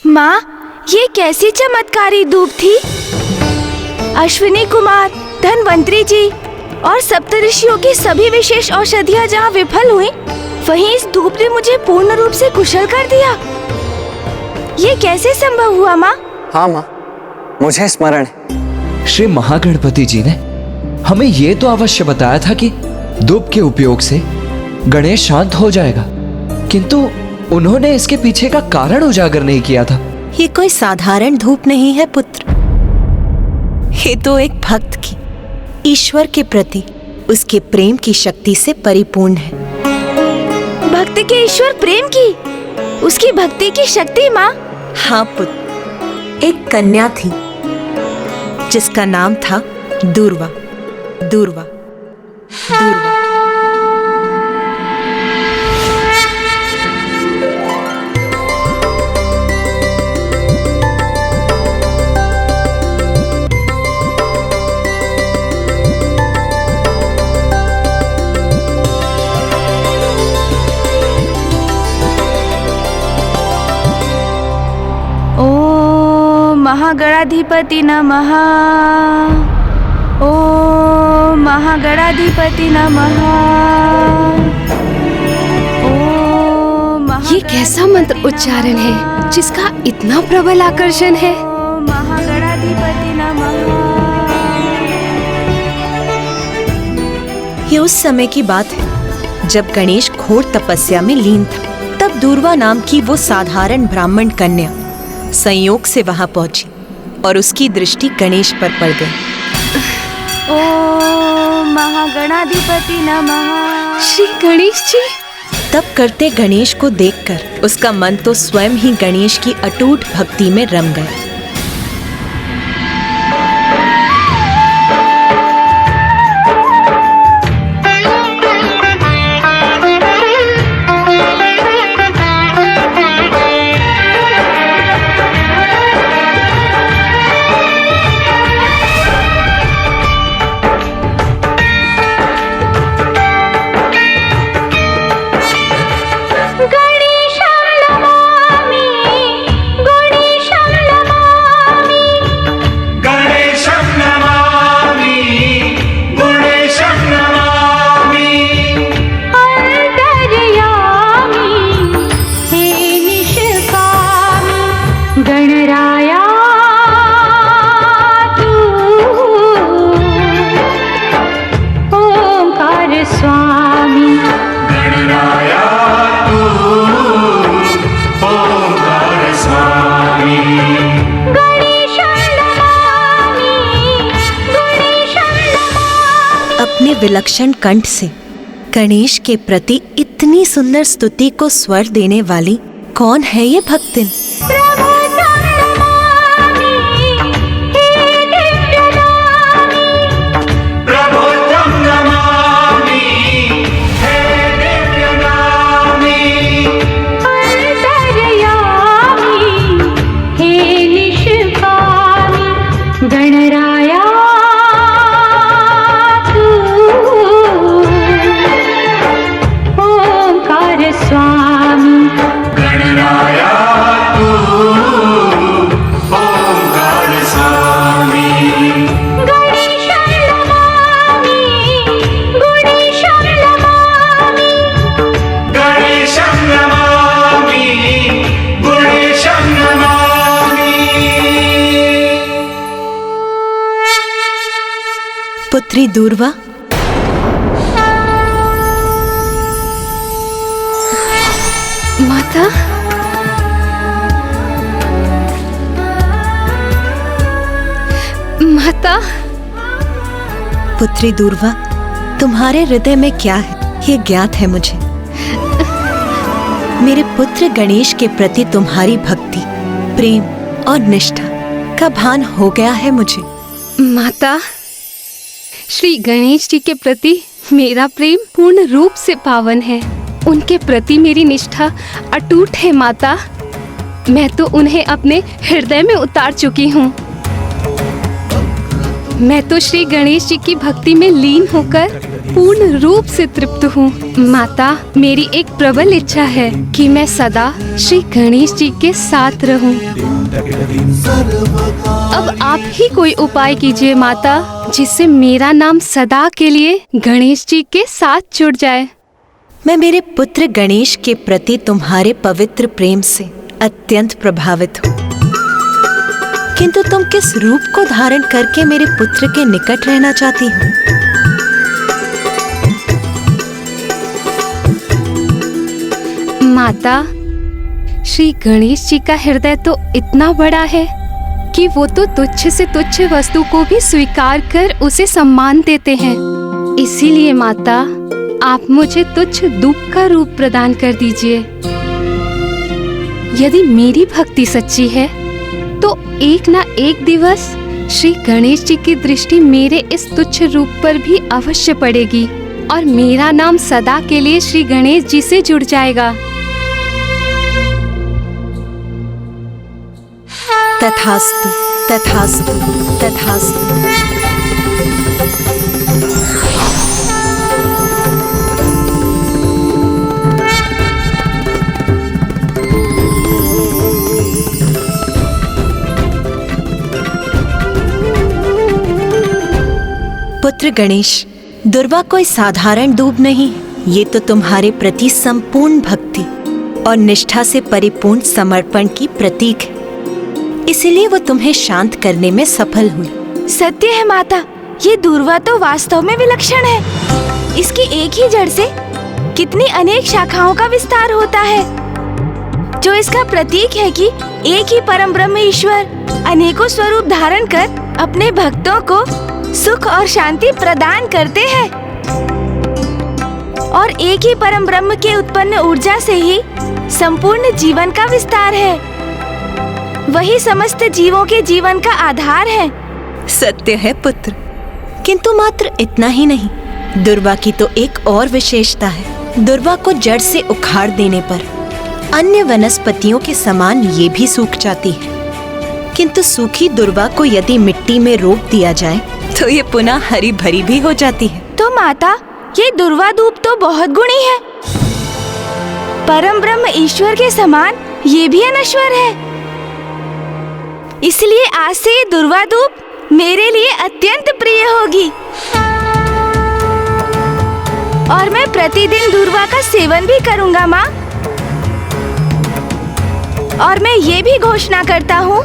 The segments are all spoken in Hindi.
माँ, ये कैसी चमत्कारी धूप थी? अश्विनी कुमार, धनवंतरी जी और सप्तऋषियों की सभी विशेष औषधियाँ जहाँ विफल हुई, वहीं इस धूप ने मुझे पूर्ण रूप से कुशल कर दिया। ये कैसे संभव हुआ माँ? हाँ माँ, मुझे स्मरण है। श्री महागणपति जी ने हमें ये तो अवश्य बताया था कि धूप के उपयोग से गणेश शांत हो जाएगा, किंतु उन्होंने इसके पीछे का कारण उजागर नहीं किया था। ये कोई साधारण धूप नहीं है पुत्र, ये तो एक भक्त की ईश्वर के प्रति उसके प्रेम की शक्ति से परिपूर्ण है। भक्त के ईश्वर प्रेम की, उसकी भक्ति की शक्ति माँ? हाँ पुत्र, एक कन्या थी जिसका नाम था दूर्वा। दूर्वा, दूर्वा। महागणाधिपति नमः। ओम महागणाधिपति नमः। ये कैसा मंत्र उच्चारण है जिसका इतना प्रबल आकर्षण है? महागणाधिपति नमः। ये उस समय की बात है जब गणेश घोर तपस्या में लीन था। तब दूर्वा नाम की वो साधारण ब्राह्मण कन्या संयोग से वहां पहुंची और उसकी दृष्टि गणेश पर पड़ गई। ओम महागणाधिपति नमः। श्री गणेश जी। तब करते गणेश को देखकर उसका मन तो स्वयं ही गणेश की अटूट भक्ति में रम गया। अपने विलक्षण कंठ से गणेश के प्रति इतनी सुंदर स्तुति को स्वर देने वाली कौन है ये भक्तिन? पुत्री दूर्वा, माता। माता। पुत्री दूर्वा, तुम्हारे हृदय में क्या है ये ज्ञात है मुझे। मेरे पुत्र गणेश के प्रति तुम्हारी भक्ति, प्रेम और निष्ठा का भान हो गया है मुझे। माता, श्री गणेश जी के प्रति मेरा प्रेम पूर्ण रूप से पावन है। उनके प्रति मेरी निष्ठा अटूट है माता। मैं तो उन्हें अपने हृदय में उतार चुकी हूँ। मैं तो श्री गणेश जी की भक्ति में लीन होकर पूर्ण रूप से तृप्त हूँ। माता, मेरी एक प्रबल इच्छा है कि मैं सदा श्री गणेश जी के साथ रहूँ। अब आप ही कोई उपाय कीजिए माता, जिससे मेरा नाम सदा के लिए गणेश जी के साथ जुड़ जाए। मैं मेरे पुत्र गणेश के प्रति तुम्हारे पवित्र प्रेम से अत्यंत प्रभावित हूँ, किंतु तुम किस रूप को धारण करके मेरे पुत्र के निकट रहना चाहती हो? माता, श्री गणेश जी का हृदय तो इतना बड़ा है कि वो तो तुच्छ से तुच्छ वस्तु को भी स्वीकार कर उसे सम्मान देते हैं। इसीलिए माता, आप मुझे तुच्छ धूप का रूप प्रदान कर दीजिए। यदि मेरी भक्ति सच्ची है तो एक ना एक दिवस श्री गणेश जी की दृष्टि मेरे इस तुच्छ रूप पर भी अवश्य पड़ेगी और मेरा नाम सदा के लिए श्री गणेश जी से जुड़ जाएगा। तथास्तु, तथास्तु, तथास्तु। पुत्र गणेश, दुर्वा कोई साधारण दूब नहीं, ये तो तुम्हारे प्रति संपूर्ण भक्ति और निष्ठा से परिपूर्ण समर्पण की प्रतीक है। इसीलिए वो तुम्हें शांत करने में सफल हुई। सत्य है माता, ये दूर्वा तो वास्तव में विलक्षण है। इसकी एक ही जड़ से कितनी अनेक शाखाओं का विस्तार होता है, जो इसका प्रतीक है कि एक ही परम ब्रह्म ईश्वर अनेकों स्वरूप धारण कर अपने भक्तों को सुख और शांति प्रदान करते हैं। और एक ही परम ब्रह्म के उत्पन्न ऊर्जा से ही संपूर्ण जीवन का विस्तार है। वही समस्त जीवों के जीवन का आधार है। सत्य है पुत्र, किंतु मात्र इतना ही नहीं, दुर्वा की तो एक और विशेषता है। दुर्वा को जड़ से उखाड़ देने पर अन्य वनस्पतियों के समान ये भी सूख जाती है, किंतु सूखी दुर्वा को यदि मिट्टी में रोप दिया जाए तो ये पुनः हरी भरी भी हो जाती है। तो माता, ये दुर्वा धूप तो बहुत गुणी है। परम ब्रह्म ईश्वर के समान ये भी अनश्वर है। इसलिए आज से ये दुर्वा धूप मेरे लिए अत्यंत प्रिय होगी और मैं प्रतिदिन दुर्वा का सेवन भी करूंगा माँ। और मैं ये भी घोषणा करता हूँ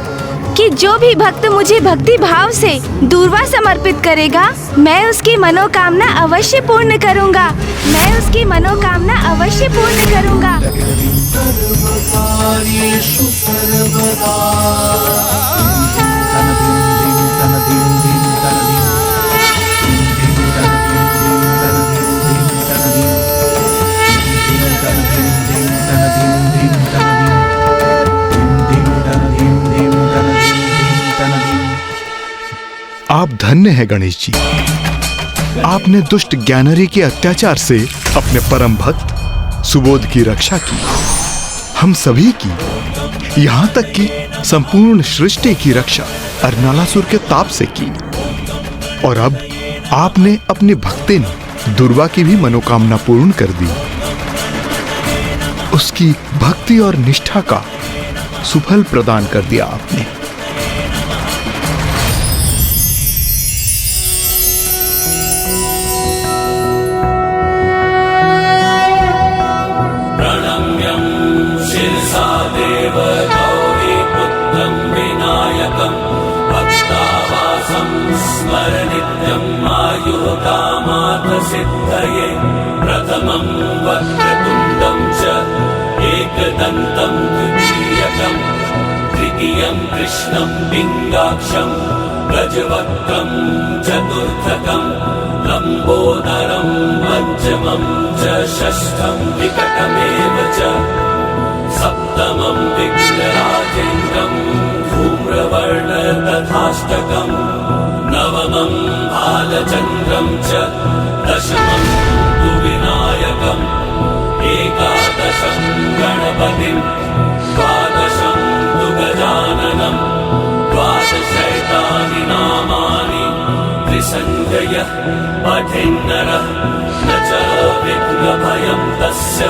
कि जो भी भक्त मुझे भक्ति भाव से दूर्वा समर्पित करेगा, मैं उसकी मनोकामना अवश्य पूर्ण करूंगा। मैं उसकी मनोकामना अवश्य पूर्ण करूंगा। आप धन्य हैं गणेश जी। आपने दुष्ट ज्ञानरी के अत्याचार से अपने परम भक्त सुबोध की रक्षा की, हम सभी की, यहाँ तक कि संपूर्ण सृष्टि की रक्षा अर्नालासुर के ताप से की। और अब आपने अपनी भक्तिन दुर्वा की भी मनोकामना पूर्ण कर दी। उसकी भक्ति और निष्ठा का सुफल प्रदान कर दिया आपने। सिद्धये प्रथमं वक्रतुण्डं च एकदन्तं द्वितीयकं तृतीयं कृष्णं पिङ्गाक्षं गजवक्त्रं चतुर्थकं लम्बोदरं पञ्चमं च षष्ठं विकटमेव च सप्तमं विघ्नराजेन्द्रं धूम्रवर्ण तथाष्टकं नवमं बालचन्द्रं च दशमं तु विनायकम् एकादशं गणपतिं द्वादशं तु गजाननं द्वादशैतानि नामानि यः पठेन्नरः न च विघ्नभयं तस्य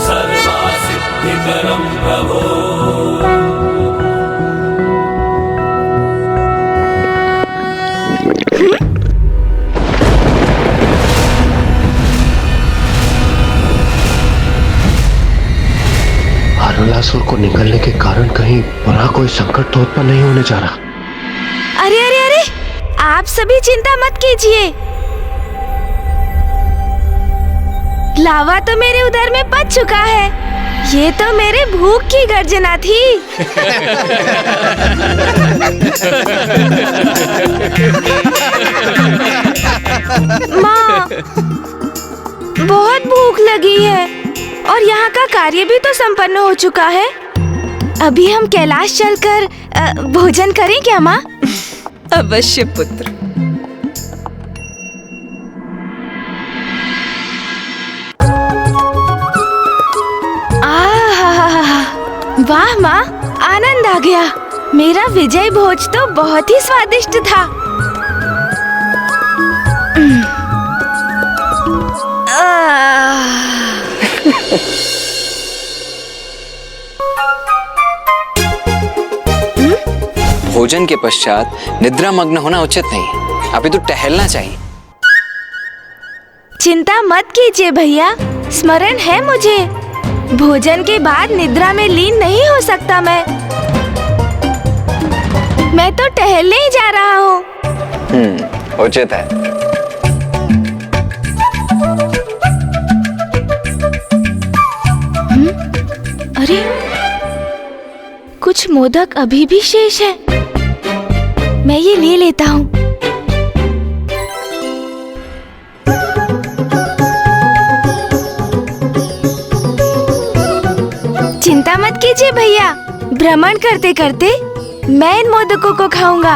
सर्वसिद्धिकरं प्रभो। अरुणासुर को निकलने के कारण कहीं बुरा कोई संकट तो उत्पन्न नहीं होने जा रहा। अरे अरे अरे, आप सभी चिंता मत कीजिए। लावा तो मेरे उदर में पच चुका है। ये तो मेरे भूख की गर्जना थी। माँ, बहुत भूख लगी है और यहाँ का कार्य भी तो संपन्न हो चुका है। अभी हम कैलाश चलकर भोजन करें क्या माँ? अवश्य पुत्र। वाह माँ, आनंद आ गया। मेरा विजय भोज तो बहुत ही स्वादिष्ट था। भोजन के पश्चात निद्रा मग्न होना उचित नहीं। अभी तो टहलना चाहिए। चिंता मत कीजिए भैया, स्मरण है मुझे। भोजन के बाद निद्रा में लीन नहीं हो सकता मैं तो टहलने ही जा रहा हूँ। उचित है। अरे, कुछ मोदक अभी भी शेष है। मैं ये ले लेता हूँ। चिंता मत कीजिए भैया, भ्रमण करते करते मैं इन मोदकों को खाऊंगा।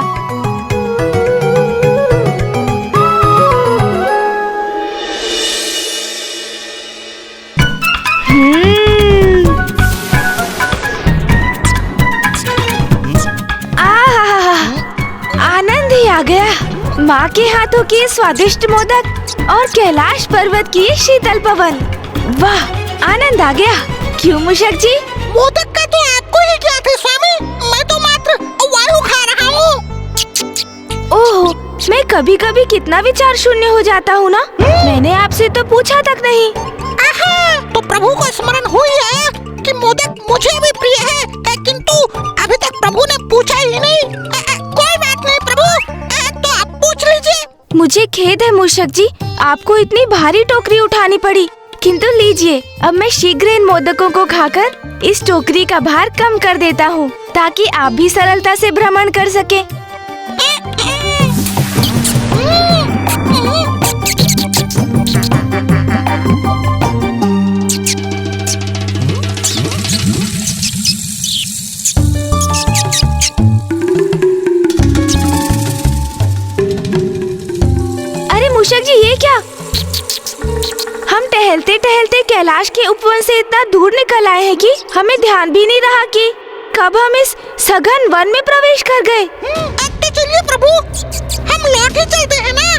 आनंद ही आ गया। माँ के हाथों की स्वादिष्ट मोदक और कैलाश पर्वत की शीतल पवन। वाह, आनंद आ गया। क्यों मूषक जी? मोदक का तो आपको ही क्या थे स्वामी, मैं तो मात्र वायु खा रहा हूँ। ओह, मैं कभी कभी कितना विचार शून्य हो जाता हूँ ना। मैंने आपसे तो पूछा तक नहीं। आहा, तो प्रभु को स्मरण हुई है कि मोदक मुझे भी प्रिय है, किंतु अभी तक प्रभु ने पूछा ही नहीं। कोई बात नहीं प्रभु, तो आप पूछ लीजिए। मुझे खेद है मूषक जी, आपको इतनी भारी टोकरी उठानी पड़ी। किंतु लीजिए, अब मैं शीघ्र इन मोदकों को खाकर इस टोकरी का भार कम कर देता हूँ, ताकि आप भी सरलता से भ्रमण कर सके। अरे मूषक जी, ये क्या? हम टहलते टहलते कैलाश के उपवन से इतना दूर निकल आए हैं कि हमें ध्यान भी नहीं रहा कि कब हम इस सघन वन में प्रवेश कर गए। अब चलिए प्रभु, हम लौट ही चलते हैं ना।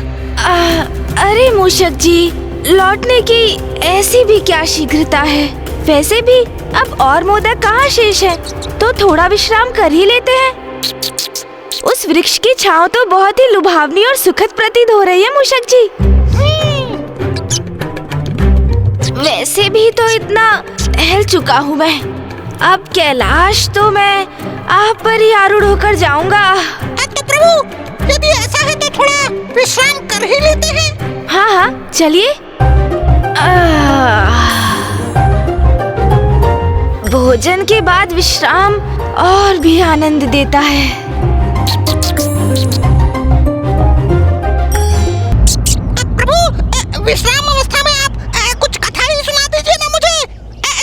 अरे मूषक जी, लौटने की ऐसी भी क्या शीघ्रता है? वैसे भी अब और मोदक कहाँ शेष है, तो थोड़ा विश्राम कर ही लेते हैं। उस वृक्ष की छांव तो बहुत ही लुभावनी और सुखद प्रतीत हो रही है मूषक जी। वैसे भी तो इतना टहल चुका हूँ मैं। अब कैलाश तो मैं आप पर ही आरूढ़ होकर जाऊंगा। तो प्रभु, यदि ऐसा है तो थोड़ा विश्राम कर ही लेते हैं। हाँ हाँ, चलिए। भोजन के बाद विश्राम और भी आनंद देता है। प्रभु, विश्राम अवस्था में आप कुछ कथा ही सुना दीजिए ना मुझे,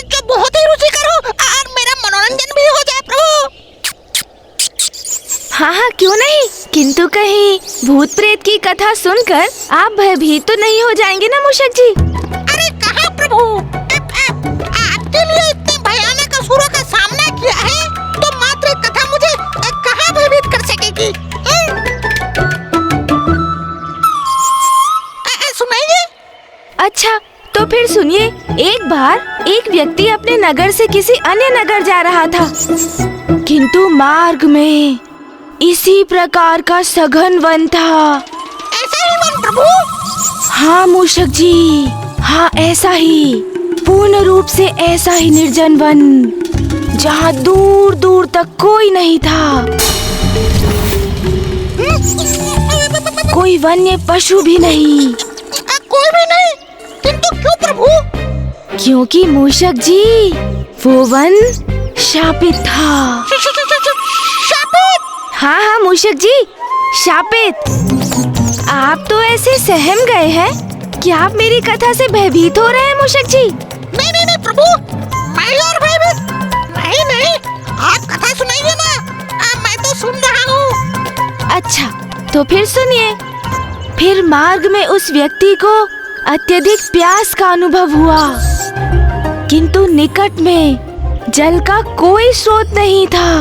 जो बहुत ही रुचिकर हो और मेरा मनोरंजन भी हो जाए प्रभु। हाँ हाँ, क्यों नहीं। किंतु कहीं भूत प्रेत की कथा सुनकर आप भयभीत तो नहीं हो जाएंगे ना मूषक जी? अरे कहाँ प्रभु, आपके लिए इतने भयानक असुरों का सामना किया है, तो मात्र एक कथा मुझे कहाँ भयभीत कर सकेगी? व्यक्ति अपने नगर से किसी अन्य नगर जा रहा था, किंतु मार्ग में इसी प्रकार का सघन वन था। ऐसा ही वन प्रभु? हाँ मूषक जी, हाँ ऐसा ही, पूर्ण रूप से ऐसा ही निर्जन वन, जहाँ दूर दूर तक कोई नहीं था, कोई वन्य पशु भी नहीं। कोई भी नहीं? किंतु क्यों प्रभु? क्योंकि मूषक जी वो वन शापित था। शापित? हाँ हाँ मूषक जी, शापित। आप तो ऐसे सहम गए हैं कि आप मेरी कथा से भयभीत हो रहे हैं मूषक जी। नहीं नहीं नहीं प्रभु, मैं और भयभीत नहीं नहीं, आप कथा सुनाइए ना, मैं तो सुन रहा हूँ। अच्छा तो फिर सुनिए। फिर मार्ग में उस व्यक्ति को अत्यधिक प्यास का अनुभव हुआ, किंतु निकट में जल का कोई स्रोत नहीं था,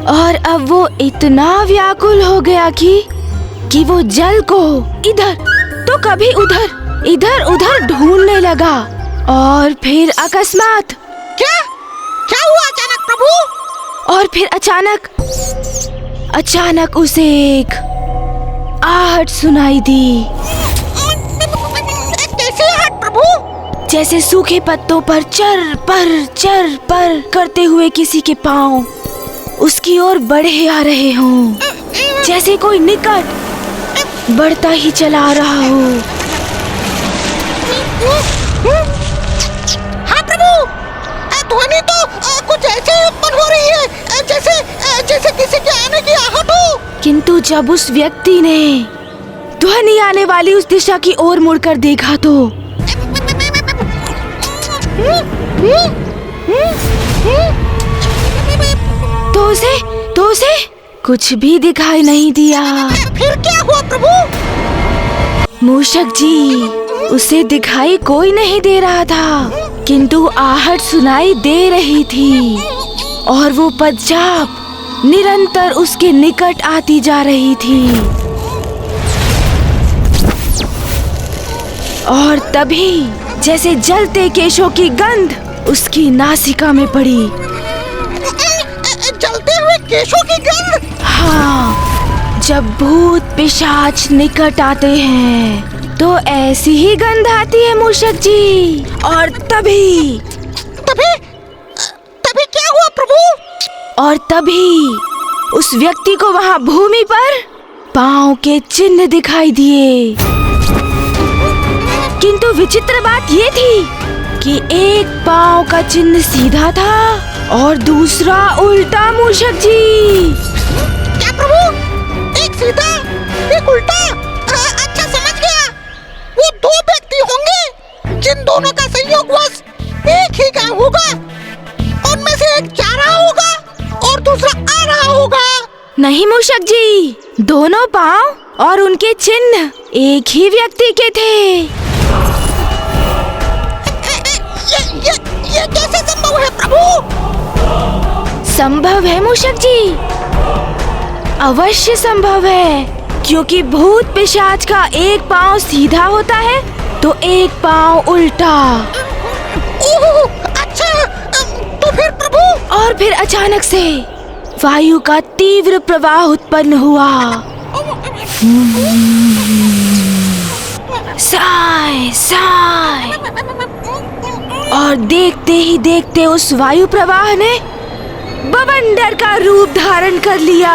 और अब वो इतना व्याकुल हो गया कि वो जल को इधर तो कभी उधर इधर उधर ढूंढने लगा। और फिर अकस्मात क्या हुआ अचानक प्रभु? और फिर अचानक उसे एक आहट सुनाई दी। कैसी आहट प्रभु? जैसे सूखे पत्तों पर चर पर करते हुए किसी के पांव उसकी ओर बढ़े आ रहे हों, जैसे कोई निकट बढ़ता ही चला रहा हो। हाँ प्रभु, ध्वनि तो कुछ ऐसे उत्पन्न हो रही है, जैसे किसी के आने की आहट हो। किंतु जब उस व्यक्ति ने ध्वनि आने वाली उस दिशा की ओर मुड़कर देखा तो उसे कुछ भी दिखाई नहीं दिया। फिर क्या हुआ प्रभु? मूषक जी, उसे दिखाई कोई नहीं दे रहा था, किंतु आहट सुनाई दे रही थी, और वो पदचाप निरंतर उसके निकट आती जा रही थी। और तभी जैसे जलते केशों की गंध उसकी नासिका में पड़ी। जलते हुए केशों की गंध? हाँ, जब भूत पिशाच निकट आते हैं तो ऐसी ही गंध आती है मूषक जी। और तभी क्या हुआ प्रभु? और तभी उस व्यक्ति को वहाँ भूमि पर पांव के चिन्ह दिखाई दिए। किंतु विचित्र बात ये थी कि एक पांव का चिन्ह सीधा था और दूसरा उल्टा मूषक जी। क्या प्रभु? एक सीधा एक उल्टा? अच्छा समझ गया, वो दो व्यक्ति होंगे जिन दोनों का संयोगवश एक ही गांव होगा। उनमें से एक जा रहा होगा और दूसरा आ रहा होगा। नहीं मूषक जी, दोनों पांव और उनके चिन्ह एक ही व्यक्ति के थे। ये कैसे संभव है प्रभु? संभव है मूषक जी, अवश्य संभव है, क्योंकि भूत पिशाच का एक पांव सीधा होता है तो एक पांव उल्टा। ओह, अच्छा, तो फिर प्रभु? और फिर अचानक से वायु का तीव्र प्रवाह उत्पन्न हुआ। साय साय, और देखते ही देखते उस वायु प्रवाह ने बवंडर का रूप धारण कर लिया।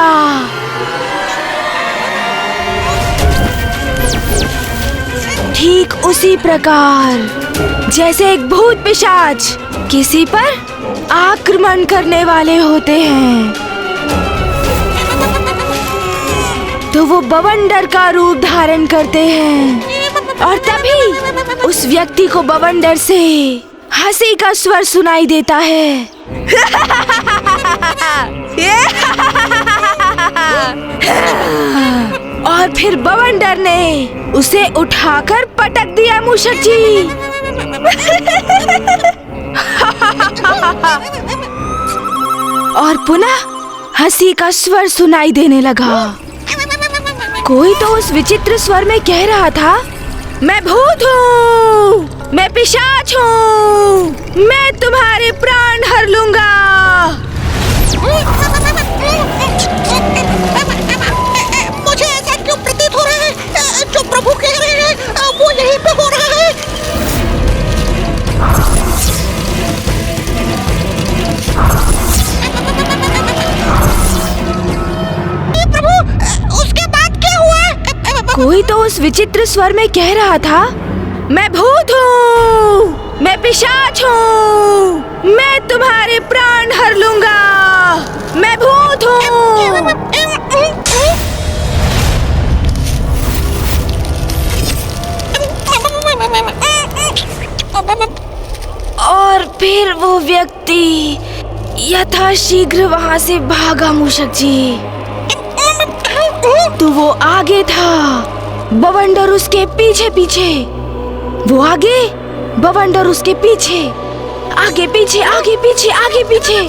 ठीक उसी प्रकार जैसे एक भूत पिशाच किसी पर आक्रमण करने वाले होते हैं, तो वो बवंडर का रूप धारण करते हैं। और तभी उस व्यक्ति को बवंडर से हंसी का स्वर सुनाई देता है। और फिर बवंडर ने उसे उठाकर पटक दिया मूषक जी। और पुनः हंसी का स्वर सुनाई देने लगा। कोई तो उस विचित्र स्वर में कह रहा था, मैं भूत हूँ, मैं पिशाच हूँ, मैं तुम्हारे प्राण हर लूंगा। मुझे ऐसा क्यों प्रतीत हो रहा है जो प्रभु कह रहे हैं वो यहीं पे हो रहा है। प्रभु उसके बाद क्या हुआ? कोई तो उस विचित्र स्वर में कह रहा था, मैं भूत हूँ, मैं पिशाच हूँ, मैं तुम्हारे प्राण हर लूंगा, मैं भूत हूँ। और फिर वो व्यक्ति यथाशीघ्र वहां से भागा। मूषक जी, तो वो आगे था, बवंडर उसके पीछे पीछे। वो आगे, बवंडर उसके पीछे, आगे पीछे आगे पीछे आगे पीछे।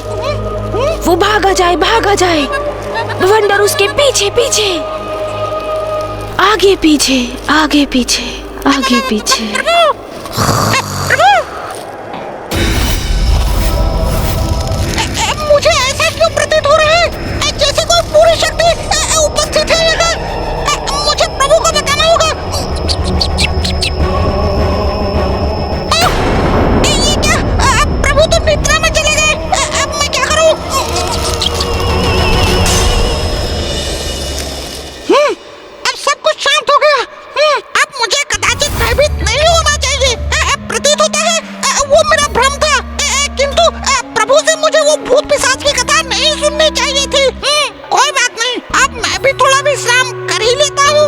वो भागा जाए, बवंडर उसके पीछे पीछे, आगे पीछे आगे पीछे आगे पीछे। मुझे ऐसा क्यों प्रतीत हो रहा है जैसे कोई पूरी शक्ति उपस्थित है यहाँ। मुझे प्रभु को बताना होगा। ये क्या? प्रभु तो निद्रा में चले गए। अब मैं क्या करूं? अब सब कुछ शांत हो गया। अब मुझे कदाचित भयभीत नहीं होना चाहिए। प्रतीत होता है वो मेरा भ्रम था, किंतु प्रभु से मुझे वो भूत पिशाच की कथा नहीं सुननी चाहिए थी। कोई बात नहीं, अब मैं भी थोड़ा विश्राम कर ही लेता हूँ।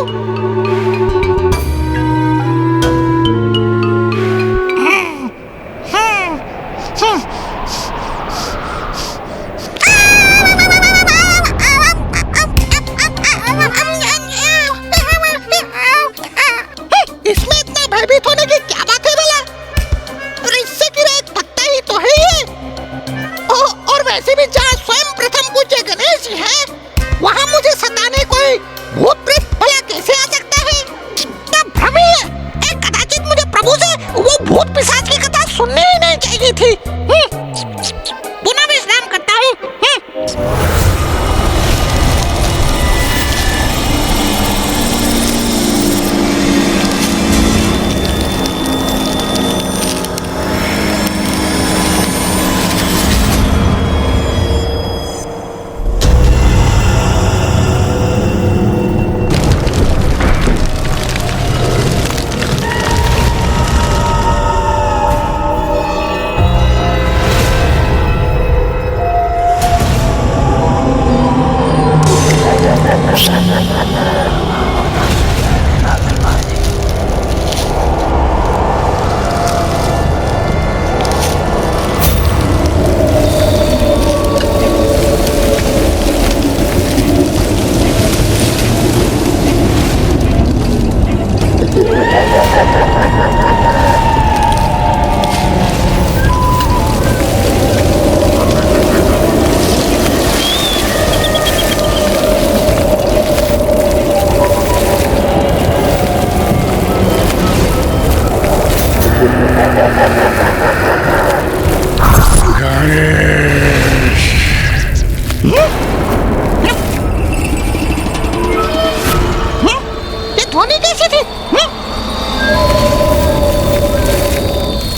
इसमें इतना भयभीत होने की क्या बात है भला? इससे गिरा एक पत्ता ही तो है ये। और वैसे भी जहाँ स्वयं प्रथम पूज्य गणेश जी हैं, वहाँ मुझे सताने कोई भूत प्रेत भला कैसे आ सकता है? तब भ्रम ही है। कदाचित मुझे प्रभु से वो भूत पिशाच की कथा सुननी ही नहीं चाहिए थी। पुनः विश्राम करता हूँ। ये ध्वनि कैसी थी?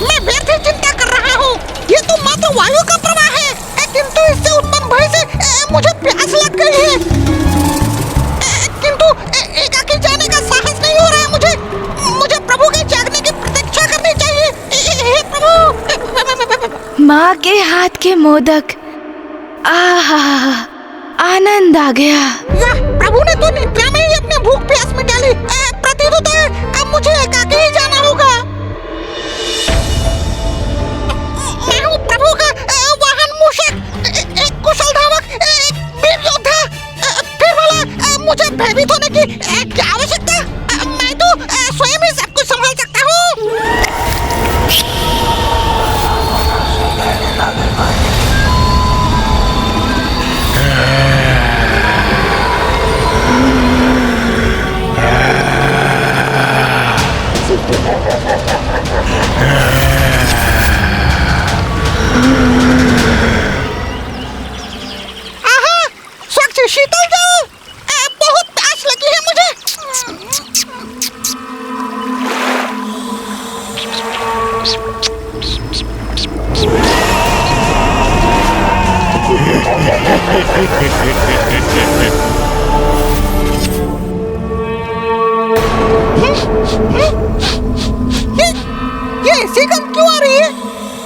मैं व्यर्थ चिंता कर रहा हूँ। ये तो मात्र वायु का प्रवाह है, किंतु इससे उत्पन्न भय से मुझे प्यास लग गई है। किंतु एकाकी जाने का साहस नहीं हो रहा है। मुझे प्रभु के जागने की प्रतीक्षा करनी चाहिए। हे प्रभु। माँ के हाथ के मोदक, आहा, आनंद आ गया। वाह, प्रभु ने तो निद्रा में ही अपने भूख प्यास मिटा ली। प्रतीत होता है अब मुझे एकाकी ही जाना होगा। मैं हूँ प्रभु का वाहन मूषक, एक कुशल धावक, एक वीर योद्धा। फिर भला मुझे भयभीत होने की क्या आवश्यकता? मैं तो स्वयं ही सब कुछ संभाल सकता हूँ। ये ऐसी गंध क्यों आ रही है?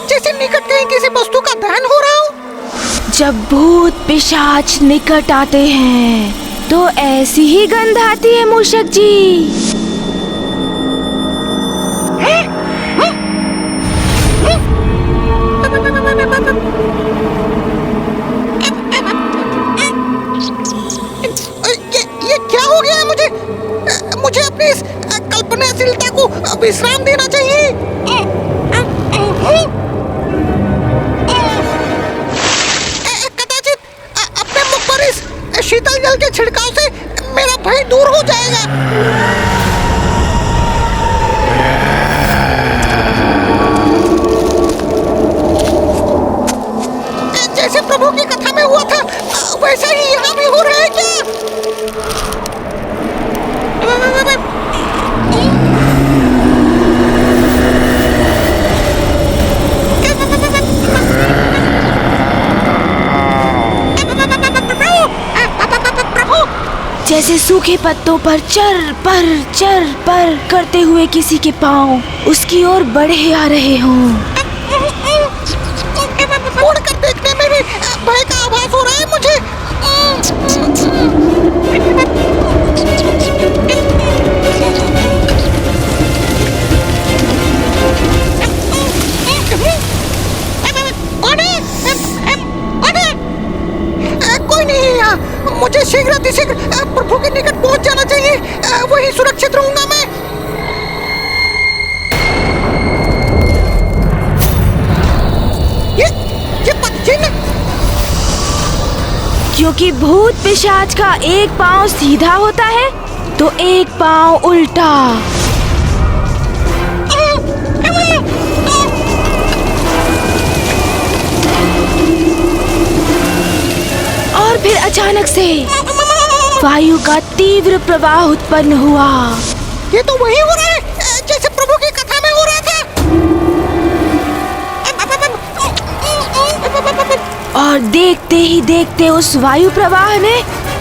जैसे निकट कहीं किसी वस्तु का दहन हो रहा हो। जब भूत पिशाच निकट आते हैं तो ऐसी ही गंध आती है मूषक जी। ये क्या हो गया है मुझे? मुझे अपनी इस कल्पनाशीलता को विश्राम देना चाहिए। कदाचित अपने मुख पर इस शीतल जल के छिड़काव से मेरा भय दूर हो जाएगा। जैसे प्रभु की कथा में हुआ था वैसा ही यहाँ भी हो रहा है क्या? जैसे सूखे पत्तों पर चर पर करते हुए किसी के पांव उसकी ओर बढ़े आ रहे हों। मुड़ कर देखने में भी भय का आभास हो रहा है मुझे। कोई नहीं है यहाँ। मुझे शीघ्र प्रभु के निकट पहुंच जाना चाहिए। वहीं सुरक्षित रहूंगा मैं। ये पक्षी क्योंकि भूत पिशाच का एक पांव सीधा होता है तो एक पांव उल्टा। और फिर अचानक से वायु का तीव्र प्रवाह उत्पन्न हुआ। ये तो वही हो रहा है जैसे प्रभु की कथा में हो रहा था। और देखते ही देखते उस वायु प्रवाह ने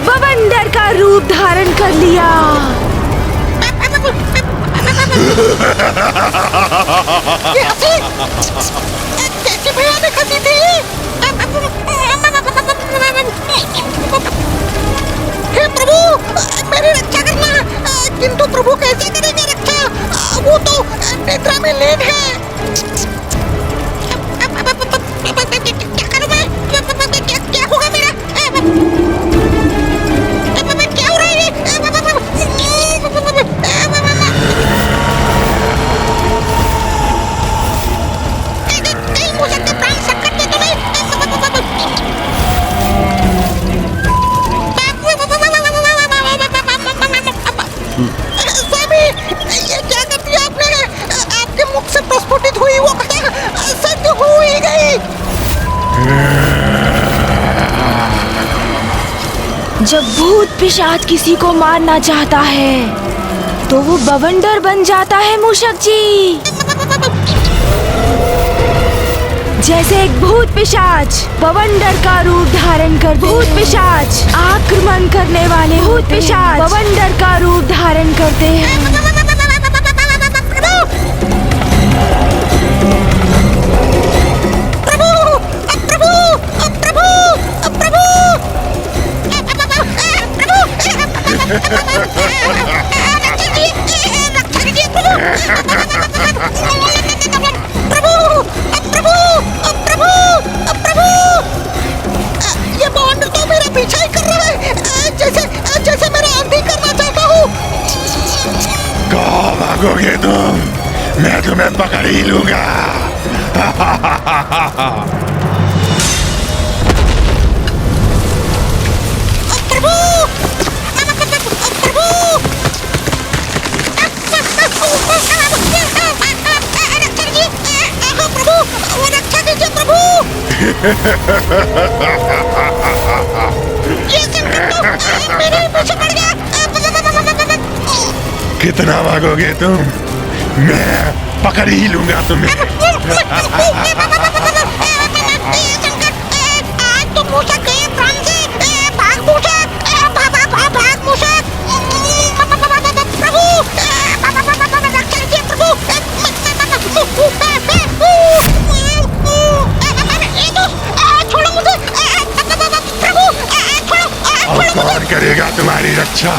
बवंडर का रूप धारण कर लिया। ये हंसी कैसी भयानक हंसी थी। हे प्रभु मेरी रक्षा करना। किंतु प्रभु कैसे करेंगे रक्षा? वो तो निद्रा में लीन है। क्या करूं मैं? क्या होगा मेरा? क्या हो रहा है? कहीं मुझे प्राण संकट में तो नहीं? स्वामी ये क्या कर दिया आपने? आपके मुख से प्रस्फुटित हुई वो कथा सत्य हो ही गई। जब भूत पिशाच किसी को मारना चाहता है तो वो बवंडर बन जाता है मूषक जी। जैसे एक भूत पिशाच बवंडर का रूप धारण कर भूत पिशाच आक्रमण करने वाले भूत पिशाच बवंडर का रूप धारण करते हैं। ये बवंडर तो मेरा पीछा ही कर रहा है जैसे मेरा आंधी करना चाहता हूँ। कहाँ भागोगे तुम? मैं तुम्हें पकड़ ही लूंगा। कितना भागोगे तुम? मैं पकड़ ही लूंगा तुम्हें। आज तो मूषक गए प्राण से। तुम्हारी रक्षा।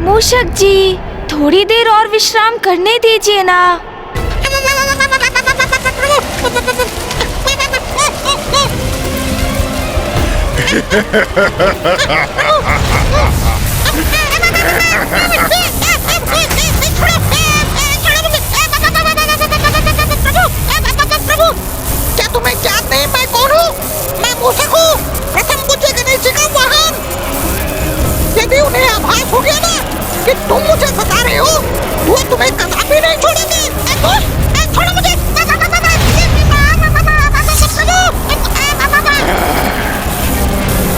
मूषक जी, थोड़ी देर और विश्राम करने दीजिए ना। क्या तुम्हें याद नहीं मैं कौन हूँ? मैं मूषक हूँ, प्रथम पूज्य गणेश जी का वाहन। यदि उन्हें आभास हो गया ना कि तुम मुझे सता रहे हो, वो तुम्हें कदापि नहीं छोड़ेंगे। छोड़ो मुझे।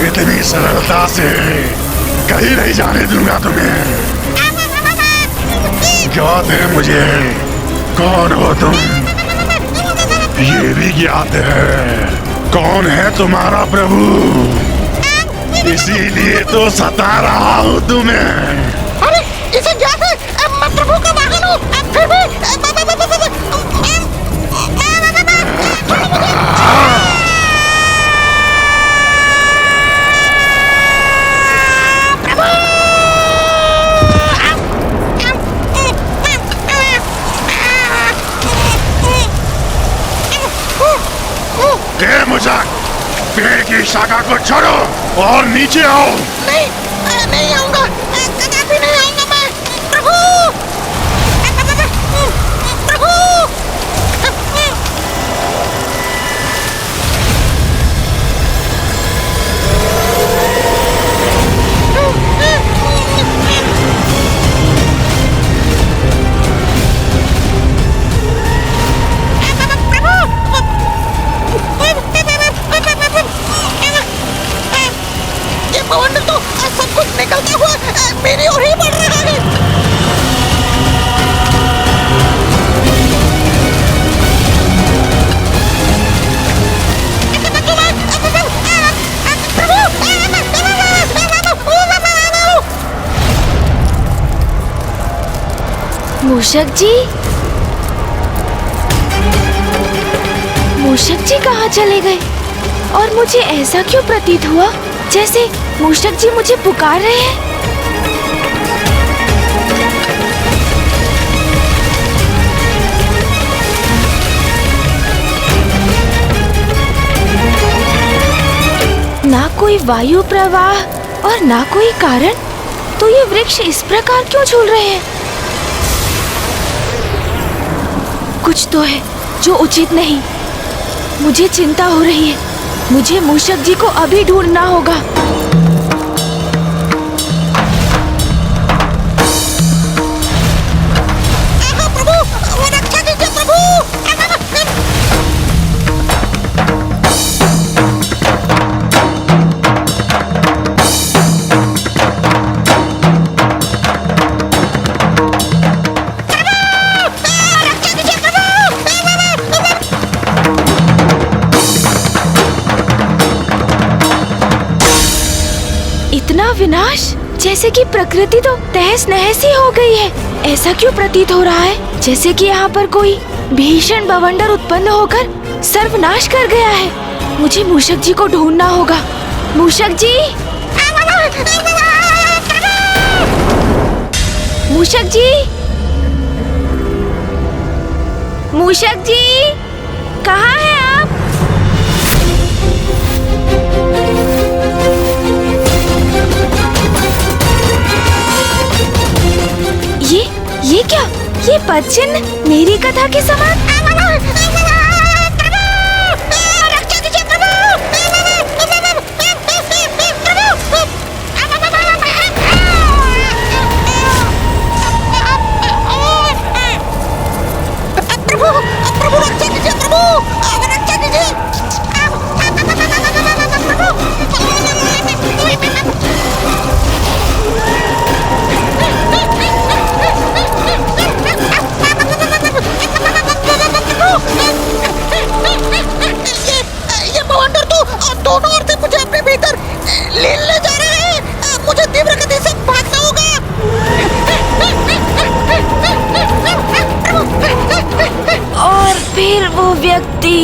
इतनी सरलता से कहीं नहीं जाने दूंगा तुम्हें। ज्ञात है मुझे कौन हो तुम, ये भी ज्ञात है कौन है तुम्हारा प्रभु, इसीलिए तो सता रहा हूँ तुम्हें। अरे इसे ज्ञात है, मैं प्रभु का वाहन हूँ, फिर भी मूषक, पेड़ की शाखा को छोड़ो और नीचे आओ। नहीं, नहीं आऊंगा, कदापि नहीं आऊंगा मैं। प्रभु, प्रभु। तो सब कुछ निकलता हुआ मेरी ओर ही बढ़ रहा है। मूषक जी, मूषक जी कहाँ चले गए? और मुझे ऐसा क्यों प्रतीत हुआ जैसे मूषक जी मुझे पुकार रहे हैं? ना कोई वायु प्रवाह और ना कोई कारण, तो ये वृक्ष इस प्रकार क्यों झूल रहे हैं? कुछ तो है जो उचित नहीं। मुझे चिंता हो रही है। मुझे मूषक जी को अभी ढूंढना होगा। प्रभु, वो रक्षा कीजिए प्रभु। इतना विनाश, जैसे कि प्रकृति तो तहस नहस ही हो गई है। ऐसा क्यों प्रतीत हो रहा है जैसे कि यहाँ पर कोई भीषण बवंडर उत्पन्न होकर सर्वनाश कर गया है। मुझे मूषक जी को ढूंढना होगा। मूषक जी, मूषक जी, मूषक जी, कहाँ हैं आप? ये क्या? ये पद चिन्ह मेरी कथा के समान। ले जा रहे हैं। मुझे तीव्र गति से भागना होगा। फिर वो व्यक्ति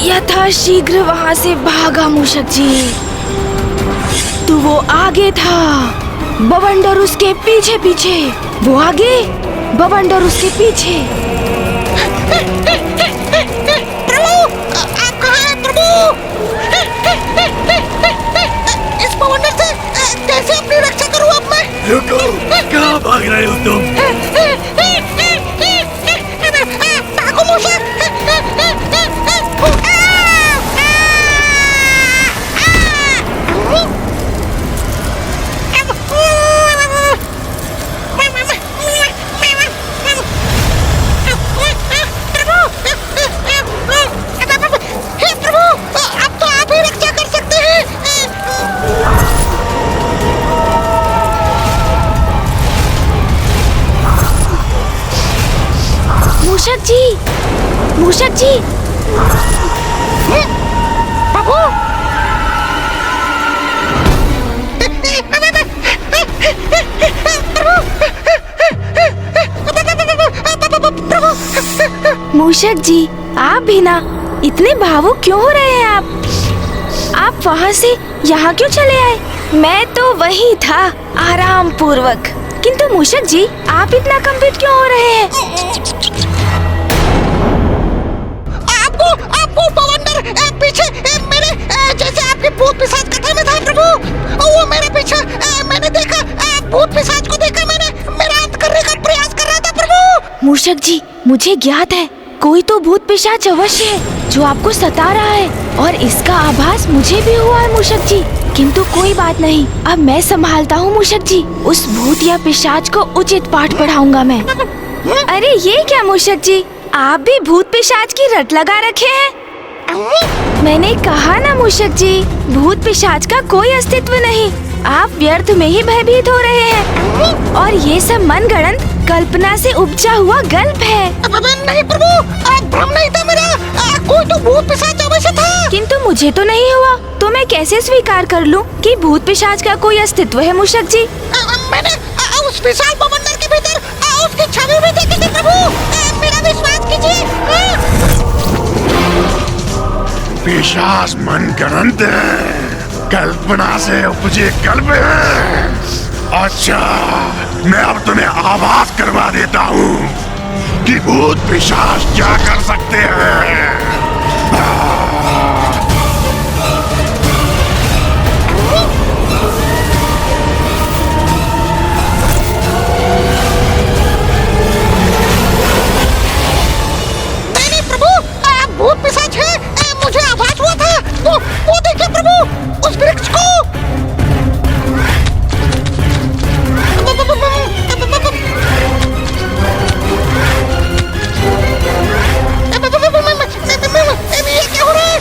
यथाशीघ्र वहाँ से भागा मूषक जी। तो वो आगे था, बवंडर उसके पीछे पीछे। वो आगे, बवंडर उसके पीछे। प्रभु, आप कहाँ हैं प्रभु? इस बवंडर से कैसे अपनी रक्षा करूँ अब मैं? रुको, कहाँ भाग रहे हो तुम? भागो मूषक! मूषक जी, प्रभु! मूषक जी, आप भी ना इतने भावुक क्यों हो रहे हैं आप वहाँ से यहाँ क्यों चले आए? मैं तो वही था आराम पूर्वक। किंतु मूषक जी, आप इतना कंपित क्यों हो रहे हैं? आपको बवंडर पीछे मेरे जैसे आपके भूत पिशाच कथा में था प्रभु। वो मेरे पीछे मैंने देखा, भूत पिशाच को देखा मैंने, मेरा अंत करने का प्रयास कर रहा था प्रभु। मूषक जी, मुझे ज्ञात है कोई तो भूत पिशाच अवश्य है जो आपको सता रहा है, और इसका आभास मुझे भी हुआ है मूषक जी। किंतु कोई बात नहीं, अब मैं संभालता हूँ मूषक जी। उस भूत या पिशाच को उचित पाठ पढ़ाऊंगा मैं। अरे ये क्या मूषक जी, आप भी भूत पिशाच की रट लगा रखे हैं? मैंने कहा ना मूषक जी, भूत पिशाच का कोई अस्तित्व नहीं। आप व्यर्थ में ही भयभीत हो रहे हैं, और ये सब मनगढ़ंत कल्पना से उपजा हुआ गल्प है। नहीं प्रभु, भ्रम नहीं था मेरा, कोई तो भूत पिशाच अवश्य था। किंतु मुझे तो नहीं हुआ, तो मैं कैसे स्वीकार कर लूं कि भूत पिशाच का कोई अस्तित्व है मूषक जी? मैंने उस विशाल बवंडर के भीतर उसकी छवि भी देखी थी प्रभु, मेरा विश्वास कीजिए। पिशाच मनगढ़ंत है, कल्पना से उपजे कल्प है। अच्छा, मैं अब तुम्हें आभास करवा देता हूँ कि भूत पिशाच क्या कर सकते हैं। नहीं प्रभु, भूत पिशाच है, मुझे आभास हुआ था। वो देखिए प्रभु, उस वृक्ष को। ये क्या हो रहा है?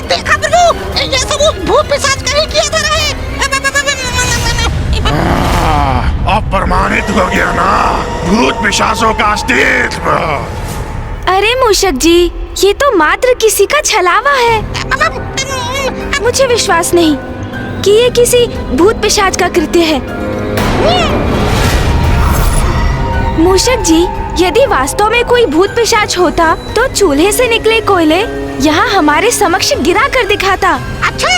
देखा प्रभु, ये सब उस भूत पिशाच का ही किया जा रहा है। अब प्रमाणित हो गया ना भूत पिशाचों का अस्तित्व। अरे मूषक जी, ये तो मात्र किसी का छलावा है। मुझे विश्वास नहीं कि ये किसी भूत पिशाच का कृत्य है। मूषक जी, यदि वास्तव में कोई भूत पिशाच होता तो चूल्हे से निकले कोयले यहाँ हमारे समक्ष गिरा कर दिखाता। अच्छा,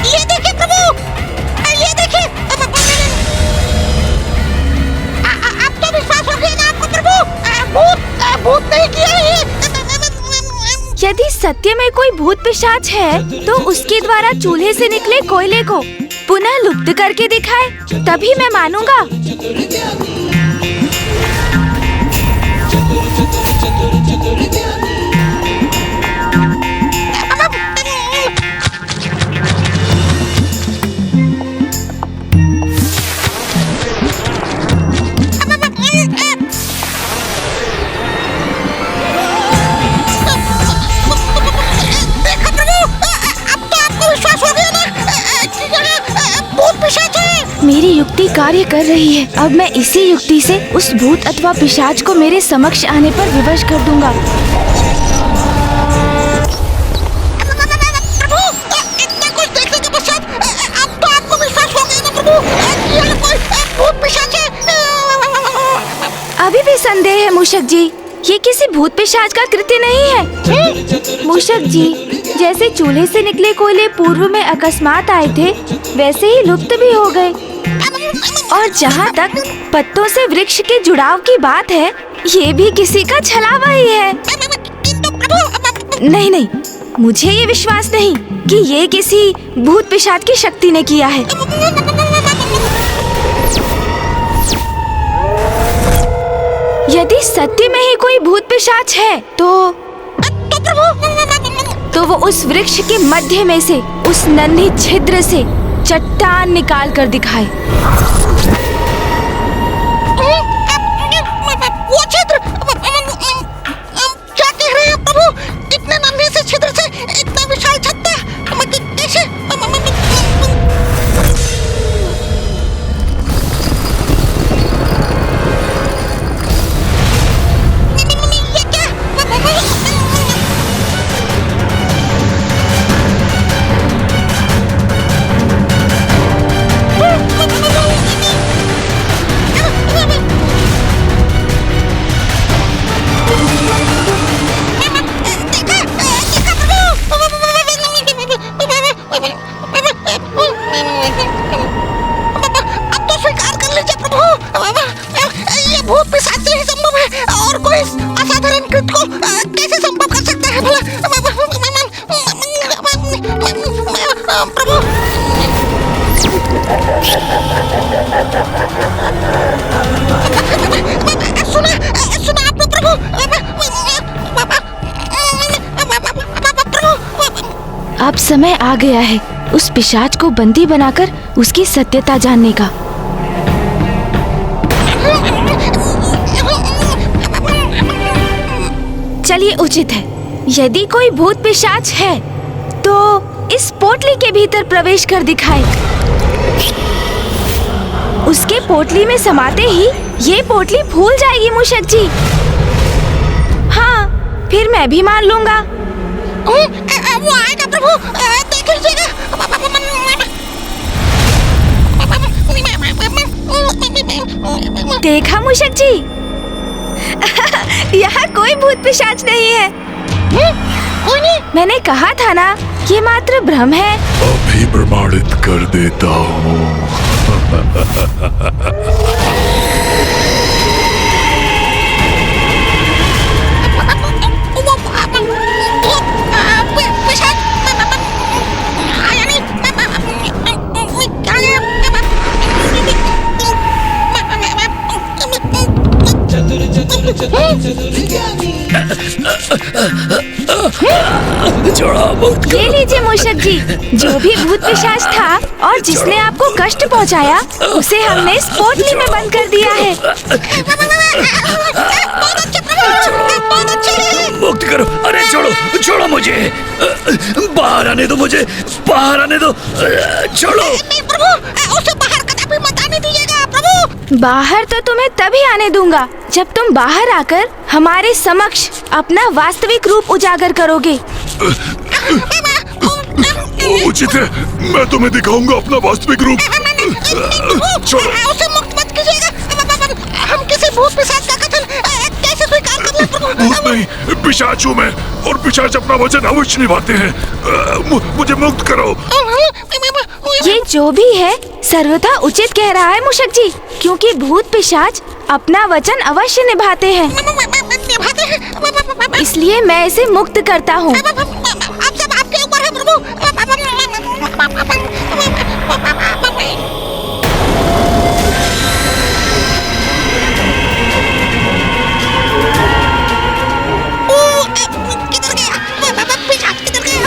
ये देखिए प्रभु, ये देखिए। अब तो विश्वास हो गया ना आपको प्रभु, भूत नहीं किया ये। यदि सत्य में कोई भूत पिशाच है तो उसके द्वारा चूल्हे से निकले कोयले को पुनः लुप्त करके दिखाए, तभी मैं मानूंगा। मेरी युक्ति कार्य कर रही है। अब मैं इसी युक्ति से उस भूत अथवा पिशाच को मेरे समक्ष आने पर विवश कर दूंगा। प्रभु, यहाँ कोई भूत पिशाच है। अभी भी संदेह है मूषक जी, ये किसी भूत पिशाच का कृत्य नहीं है। मूषक जी, जैसे चूल्हे से निकले कोयले पूर्व में अकस्मात आए थे, वैसे ही लुप्त भी हो गए। और जहाँ तक पत्तों से वृक्ष के जुड़ाव की बात है, ये भी किसी का छलावा ही है। नहीं नहीं, मुझे ये विश्वास नहीं कि ये किसी भूत पिशाच की शक्ति ने किया है। यदि सत्य में ही कोई भूत पिशाच है तो वो उस वृक्ष के मध्य में से, उस नन्ही छिद्र से चट्टान निकाल कर दिखाए। वो छिद्र, क्या कह रहे हैं प्रभु? इतने नन्हे से छिद्र से इतना विशाल छत्ता कैसे? ये क्या? अब तो स्वीकार कर लीजिए प्रभु, ये भूत पिशाच से ही संभव है, और कोई असाधारण कृत्य को कैसे संभव कर सकता है भला? प्रभु, सुना आपने प्रभु? अब समय आ गया है उस पिशाच को बंदी बनाकर उसकी सत्यता जानने का। चलिए, उचित है, यदि कोई भूत पिशाच है तो इस पोटली के भीतर प्रवेश कर दिखाए। उसके पोटली में समाते ही ये पोटली फूल जाएगी मूषक जी। हाँ, फिर मैं भी मान लूंगा। वो आएगा प्रभु, देख लीजिएगा। देखा मूषक जी, यहाँ कोई भूत पिशाच नहीं है। कोई नहीं? मैंने कहा था ना, ये मात्र भ्रम है। अभी प्रमाणित कर देता हूँ। ये लीजिए मूषक जी, जो भी भूत पिशाच था और जिसने आपको कष्ट पहुंचाया, उसे हमने इस पोटली में बंद कर दिया है। मुक्त करो, अरे छोड़ो, छोड़ो मुझे, बाहर आने दो, मुझे बाहर आने दो, छोड़ो। नहीं प्रभु, उसे बाहर कदापि मत आने दीजिएगा प्रभु। बाहर तो तुम्हें तभी आने दूंगा जब तुम बाहर आकर हमारे समक्ष अपना वास्तविक रूप उजागर करोगे। उचित है, मैं तुम्हें दिखाऊंगा अपना वास्तविक रूप। छोड़ो, उसे मुक्त मत कीजिएगा। हम किसी भूत पिशाच का कथन कैसे स्वीकार कर लें प्रभु? भूत नहीं, पिशाच हूँ मैं, और पिशाच अपना वचन अवश्य निभाते हैं। मुझे मुक्त करो। ये जो भी है सर्वथा उचित कह रहा है मूषक जी, क्योंकि भूत पिशाच अपना वचन अवश्य निभाते हैं, इसलिए मैं इसे मुक्त करता हूँ। अब सब आपके ऊपर है प्रभु। किधर गया पिशाच, किधर गया?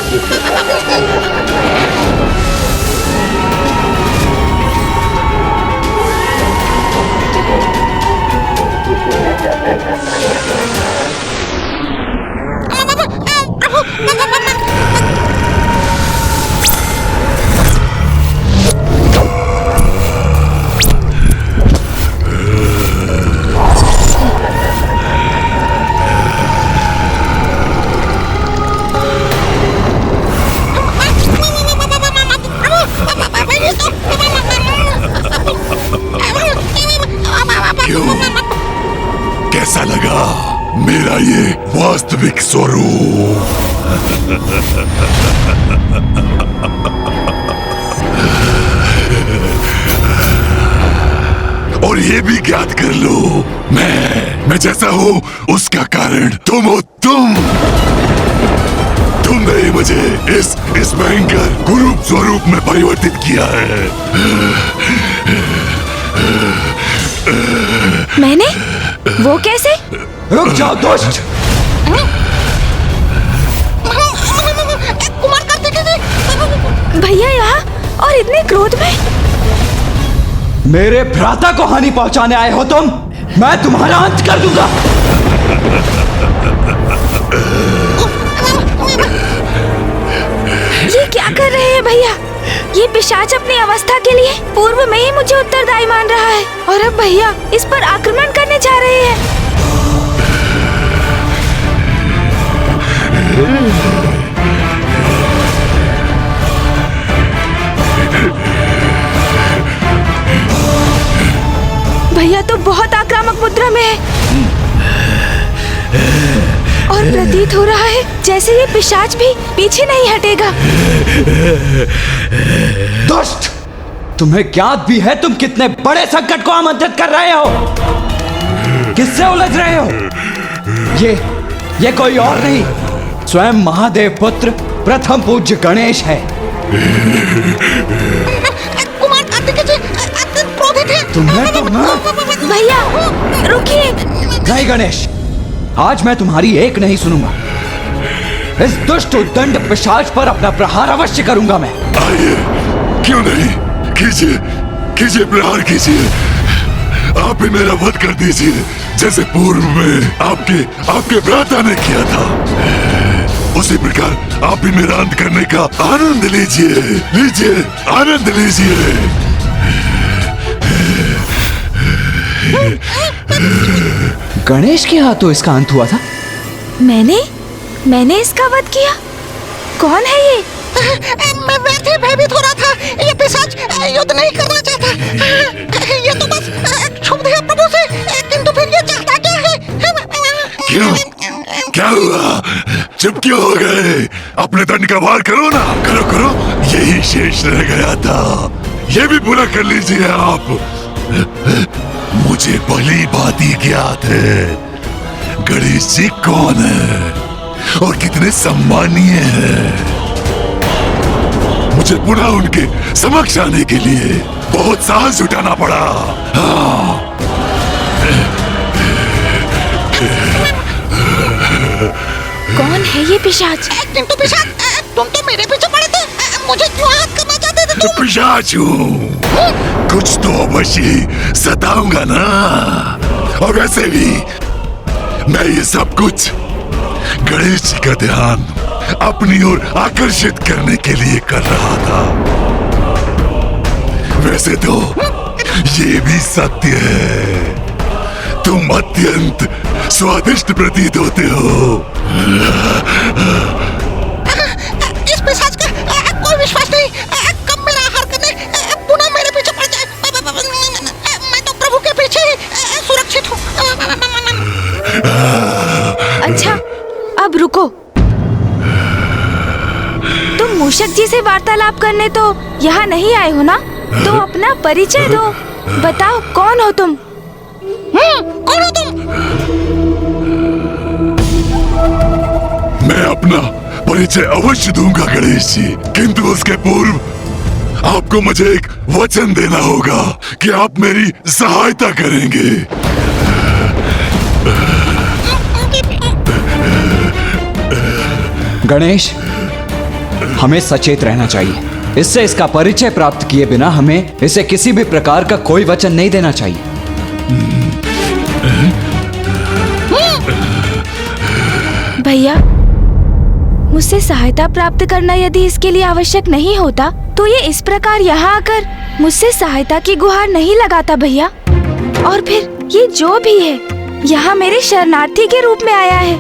दिखाइए वास्तविक स्वरूप। और ये भी ज्ञात कर लो, मैं जैसा हूँ उसका कारण तुम हो। तुमने ही मुझे इस भयंकर कुरूप स्वरूप में परिवर्तित किया है। मैंने? वो कैसे? रुक जाओ दुष्ट! कुमार कार्तिकेय जी! भैया यहाँ और इतने क्रोध में? मेरे भ्राता को हानि पहुंचाने आए हो तुम? मैं तुम्हारा अंत कर दूंगा। ये क्या कर रहे हैं भैया? ये पिशाच अपनी अवस्था के लिए पूर्व में ही मुझे उत्तरदायी मान रहा है और अब भैया इस पर आक्रमण करने जा रहे हैं। भैया तो बहुत आक्रामक मुद्रा में है और प्रतीत हो रहा है जैसे ये पिशाच भी पीछे नहीं हटेगा। दुष्ट! तुम्हें ज्ञात भी है तुम कितने बड़े संकट को आमंत्रित कर रहे हो? किससे उलझ रहे हो? ये कोई और नहीं, स्वयं महादेव पुत्र प्रथम पूज्य गणेश है। कुमार कार्तिकेय जी अत्यंत क्रोधित है। तुम्हें तो भैया रुकिए। नहीं गणेश, आज मैं तुम्हारी एक नहीं सुनूंगा। इस दुष्ट उद्दंड पिशाच पर अपना प्रहार अवश्य करूंगा मैं। आइए, क्यों नहीं, कीजिए प्रहार कीजिए। आप ही मेरा वध कर दीजिए जैसे पूर्व में आपके भ्राता ने किया था। उसी प्रकार आप भी मेरा अंत करने का आनंद लीजिए, आनंद लीजिए। गणेश के हाथों इसका अंत हुआ था? मैंने इसका वध किया? कौन है ये? मैं व्यर्थ ही भयभीत हो रहा था। ये पिशाच युद्ध नहीं करना चाहता। ये तो बस क्षुब्ध है प्रभु से, किंतु फिर ये चाहता क्या है? क्यों? क्या हुआ? चुप क्यों हो गए? अपने दंड का वार करो ना, करो। यही शेष रह गया था, ये भी पूरा कर लीजिए आप। मुझे भली भांति ज्ञात है गणेश जी कौन है और कितने सम्मानीय हैं। मुझे पुनः उनके समक्ष आने के लिए बहुत साहस जुटाना पड़ा। कौन है ये पिशाच? किंतु पिशाच, तुम तो मेरे पीछे पड़े थे, मुझे क्यों हाथ करना चाहते थे तुम? पिशाच हूँ, कुछ तो अवश्य सताऊंगा ना। और वैसे भी मैं ये सब कुछ गणेश जी का ध्यान अपनी ओर आकर्षित करने के लिए कर रहा था। वैसे तो ये भी सत्य है, तुम अत्यंत स्वादिष्ट प्रतीत होते हो। इस पिशाच का कोई विश्वास नहीं, कब मेरा आहार करने पुनः मेरे पीछे पड़ जाए। मैं तो प्रभु के पीछे ही सुरक्षित हूँ। अच्छा, अब रुको। तुम मूषक जी से वार्तालाप करने तो यहाँ नहीं आए हो ना? तो अपना परिचय दो, बताओ कौन हो तुम? कौन हो तुम? मैं अपना परिचय अवश्य दूंगा गणेश जी, किंतु उसके पूर्व आपको मुझे एक वचन देना होगा कि आप मेरी सहायता करेंगे। गणेश, हमें सचेत रहना चाहिए। इससे इसका परिचय प्राप्त किए बिना हमें इसे किसी भी प्रकार का कोई वचन नहीं देना चाहिए। भैया, मुझसे सहायता प्राप्त करना यदि इसके लिए आवश्यक नहीं होता तो ये इस प्रकार यहाँ आकर मुझसे सहायता की गुहार नहीं लगाता भैया। और फिर ये जो भी है यहाँ मेरे शरणार्थी के रूप में आया है,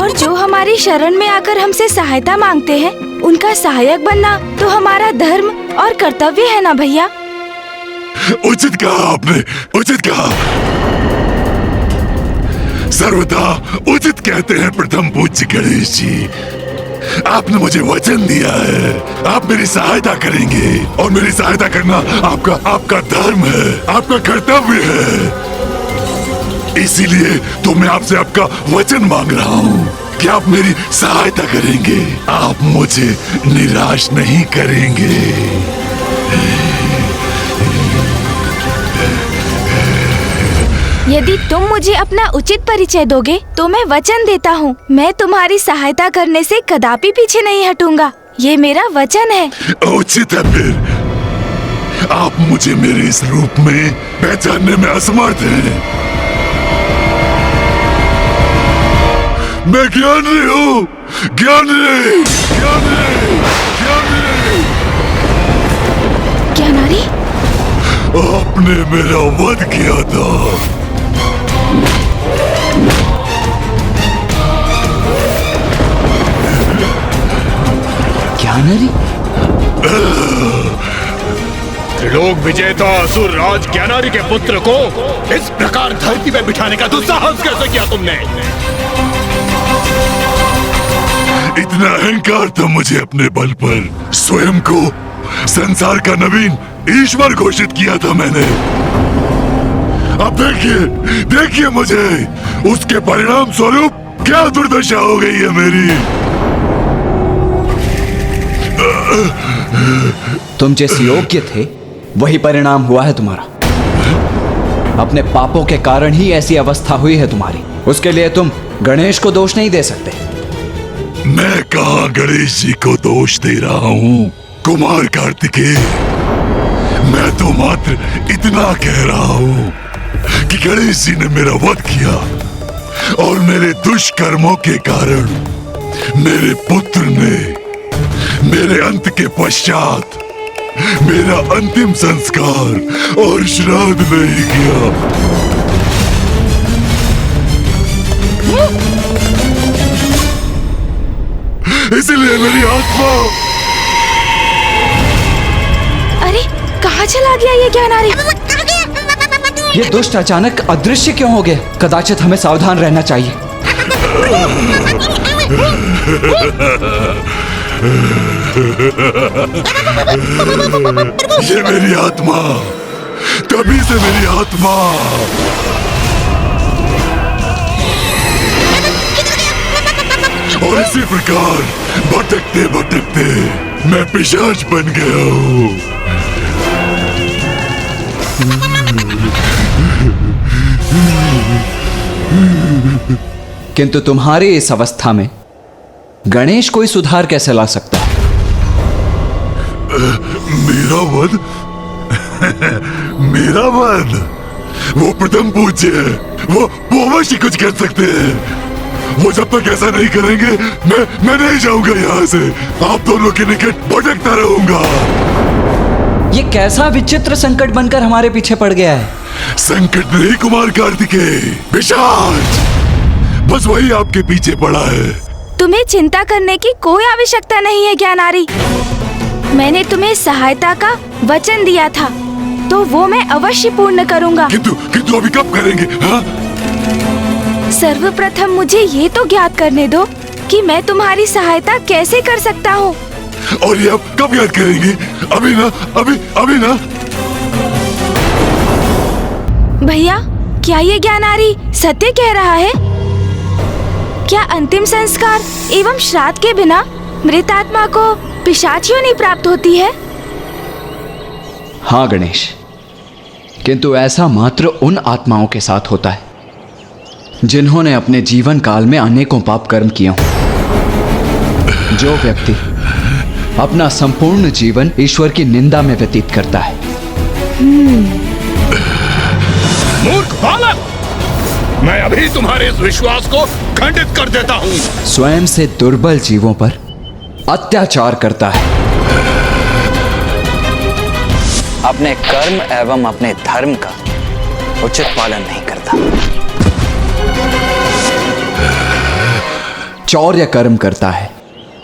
और जो हमारी शरण में आकर हमसे सहायता मांगते हैं उनका सहायक बनना तो हमारा धर्म और कर्तव्य है ना भैया। उचित कहा आपने, उचित कहा। सर्वथा उचित कहते हैं प्रथम पूज्य गणेश जी। आपने मुझे वचन दिया है, आप मेरी सहायता करेंगे और मेरी सहायता करना आपका धर्म है, आपका कर्तव्य है। इसीलिए तो मैं आपसे आपका वचन मांग रहा हूँ कि आप मेरी सहायता करेंगे, आप मुझे निराश नहीं करेंगे। यदि तुम मुझे अपना उचित परिचय दोगे तो मैं वचन देता हूँ, मैं तुम्हारी सहायता करने से कदापि पीछे नहीं हटूंगा। ये मेरा वचन है। उचित है फिर। आप मुझे मेरे इस रूप में पहचानने में असमर्थ हैं। मैं ज्ञानी हूँ, ज्ञानी, ज्ञानी, ज्ञानी। ज्ञानारी? आपने मेरा वध किया था। ज्ञानारी? त्रिलोक विजेता असुर राज ज्ञानारी के पुत्र को इस प्रकार धरती पे बिठाने का दुस्साहस कैसे किया तुमने? इतना अहंकार था मुझे अपने बल पर। स्वयं को संसार का नवीन ईश्वर घोषित किया था मैंने। अब देखिए, देखिए मुझे, उसके परिणाम स्वरूप क्या दुर्दशा हो गई है मेरी। तुम जिस योग्य थे वही परिणाम हुआ है तुम्हारा। अपने पापों के कारण ही ऐसी अवस्था हुई है तुम्हारी। उसके लिए तुम गणेश को दोष नहीं दे सकते। मैं कहाँ गणेश जी को दोष दे रहा हूँ कुमार कार्तिकेय। मैं तो मात्र इतना कह रहा हूँ कि गणेश जी ने मेरा वध किया और मेरे दुष्कर्मों के कारण मेरे पुत्र ने मेरे अंत के पश्चात मेरा अंतिम संस्कार और श्राद्ध नहीं किया। इसलिए मेरी आत्मा। अरे कहाँ चला गया ये ज्ञानारी? ये दुष्ट अचानक अदृश्य क्यों हो गए? कदाचित हमें सावधान रहना चाहिए। ये मेरी आत्मा, तभी से मेरी आत्मा। और इसी प्रकार भटकते भटकते मैं पिशाच बन गया हूँ। किंतु तुम्हारी इस अवस्था में गणेश कोई सुधार कैसे ला सकता है? मेरा वध? मेरा वध? वो प्रथम पूज्य है, वो अवश्य कुछ कर सकते हैं। वो जब तक ऐसा नहीं करेंगे मैं नहीं जाऊंगा यहाँ से। आप दोनों के निकट भटकता रहूंगा। ये कैसा विचित्र संकट बनकर हमारे पीछे पड़ गया है? संकट नहीं कुमार कार्तिकेय, पिशाच बस वही आपके पीछे पड़ा है। तुम्हें चिंता करने की कोई आवश्यकता नहीं है ज्ञानारी। मैंने तुम्हें सहायता का वचन दिया था तो वो मैं अवश्य पूर्ण करूंगा। किंतु अभी कब करेंगे? हाँ? सर्वप्रथम मुझे ये तो ज्ञात करने दो कि मैं तुम्हारी सहायता कैसे कर सकता हूँ। और ये अब कब याद करेंगे? अभी ना, अभी ना। भैया, क्या ये ज्ञानारी सत्य कह रहा है? क्या अंतिम संस्कार एवं श्राद्ध के बिना मृत आत्मा को पिशाच योनि प्राप्त होती है? हाँ गणेश, किंतु ऐसा मात्र उन आत्माओं के साथ होता है जिन्होंने अपने जीवन काल में अनेकों पाप कर्म किए हों। जो व्यक्ति अपना संपूर्ण जीवन ईश्वर की निंदा में व्यतीत करता है। मूर्ख बालक, मैं अभी तुम्हारे इस विश्वास को खंडित कर देता हूँ। स्वयं से दुर्बल जीवों पर अत्याचार करता है। अपने कर्म एवं अपने धर्म का उचित पालन नहीं करता। चौर्य कर्म करता है,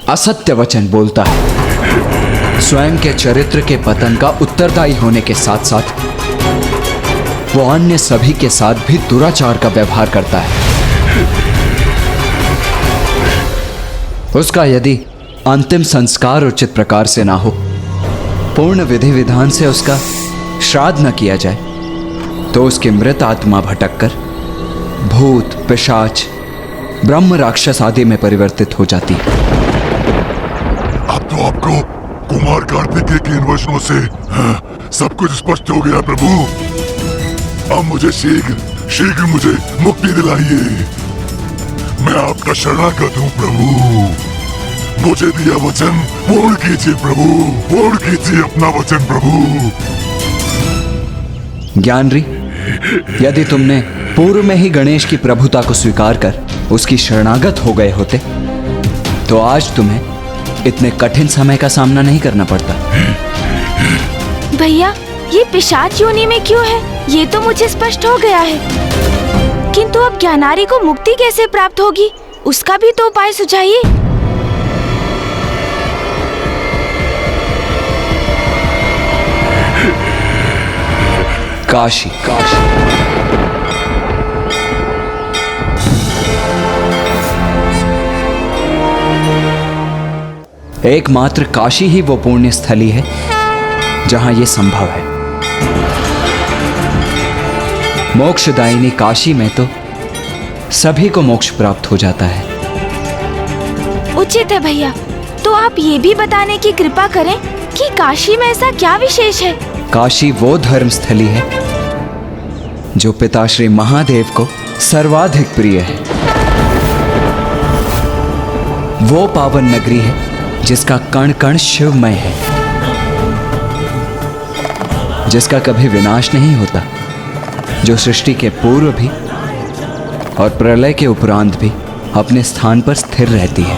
असत्य वचन बोलता है, स्वयं के चरित्र के पतन का उत्तरदायी होने के साथ साथ वो अन्य सभी के साथ भी दुराचार का व्यवहार करता है। उसका यदि अंतिम संस्कार उचित प्रकार से ना हो, पूर्ण विधि विधान से उसका श्राद्ध न किया जाए, तो उसकी मृत आत्मा भटककर भूत, पिशाच, ब्रह्म, राक्षस आदि में परिवर्तित हो जाती है। अब तो आपको कुमार कार्तिकेय के इन वचनों से सब कुछ स्पष्ट हो गया प्रभु। अब मुझे शीघ्र मुझे मुक्ति दिलाइए। मैं आपका शरणागत हूँ प्रभु। मुझे दिया वचन पूर्ण कीजिए प्रभु, पूर्ण कीजिए अपना वचन प्रभु। ज्ञानरी, यदि तुमने पूर्व में ही गणेश की प्रभुता को स्वीकार कर उसकी शरणागत हो गए होते, तो आज तुम्हें इतने कठिन समय का सामना नहीं करना पड़ता। भैया, ये पिशाच योनि में क्यों है, ये तो मुझे स्पष्ट हो गया है। किंतु अब ज्ञानारी को मुक्ति कैसे प्राप्त होगी, उसका भी तो उपाय सुझाइए। काशी, एकमात्र काशी ही वो पुण्य स्थली है जहां ये संभव है। मोक्षदायिनी काशी में तो सभी को मोक्ष प्राप्त हो जाता है। उचित है भैया, तो आप ये भी बताने की कृपा करें कि काशी में ऐसा क्या विशेष है। काशी वो धर्म स्थली है जो पिताश्री महादेव को सर्वाधिक प्रिय है। वो पावन नगरी है जिसका कण कण शिवमय है, जिसका कभी विनाश नहीं होता, जो सृष्टि के पूर्व भी और प्रलय के उपरांत भी अपने स्थान पर स्थिर रहती है।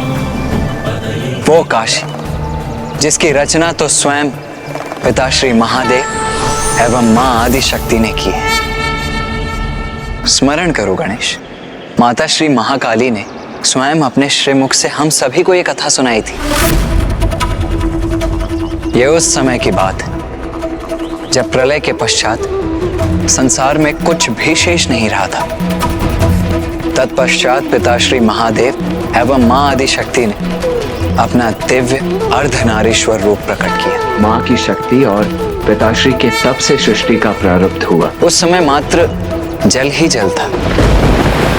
वो काशी जिसकी रचना तो स्वयं पिताश्री महादेव एवं मां आदि शक्ति ने की है। स्मरण करो गणेश, माता श्री महाकाली ने स्वयं अपने श्रीमुख से हम सभी को ये कथा सुनाई थी। ये उस समय की बात है जब प्रलय के पश्चात संसार में कुछ भी शेष नहीं रहा था। तत्पश्चात पिताश्री महादेव एवं मां आदि शक्ति ने अपना दिव्य अर्धनारीश्वर रूप प्रकट किया। मां की शक्ति और पिताश्री के तप से सृष्टि का प्रारब्ध हुआ। उस समय मात्र जल ही जल था,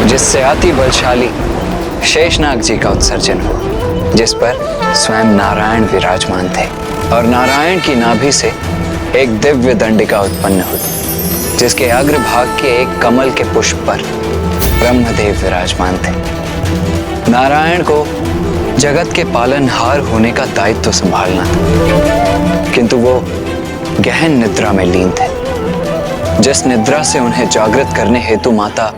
जिससे अति बलशाली शेषनाग जी का उत्सर्जन हुआ, जिस पर स्वयं नारायण विराजमान थे। और नारायण की नाभि से एक दिव्य दंडिका उत्पन्न हुई, जिसके अग्रभाग के एक कमल के पुष्प पर ब्रह्मदेव विराजमान थे। नारायण को जगत के पालनहार होने का दायित्व संभालना था, किंतु वो गहन निद्रा में लीन थे, जिस निद्रा से उन्हें जागृत करने हेतु माता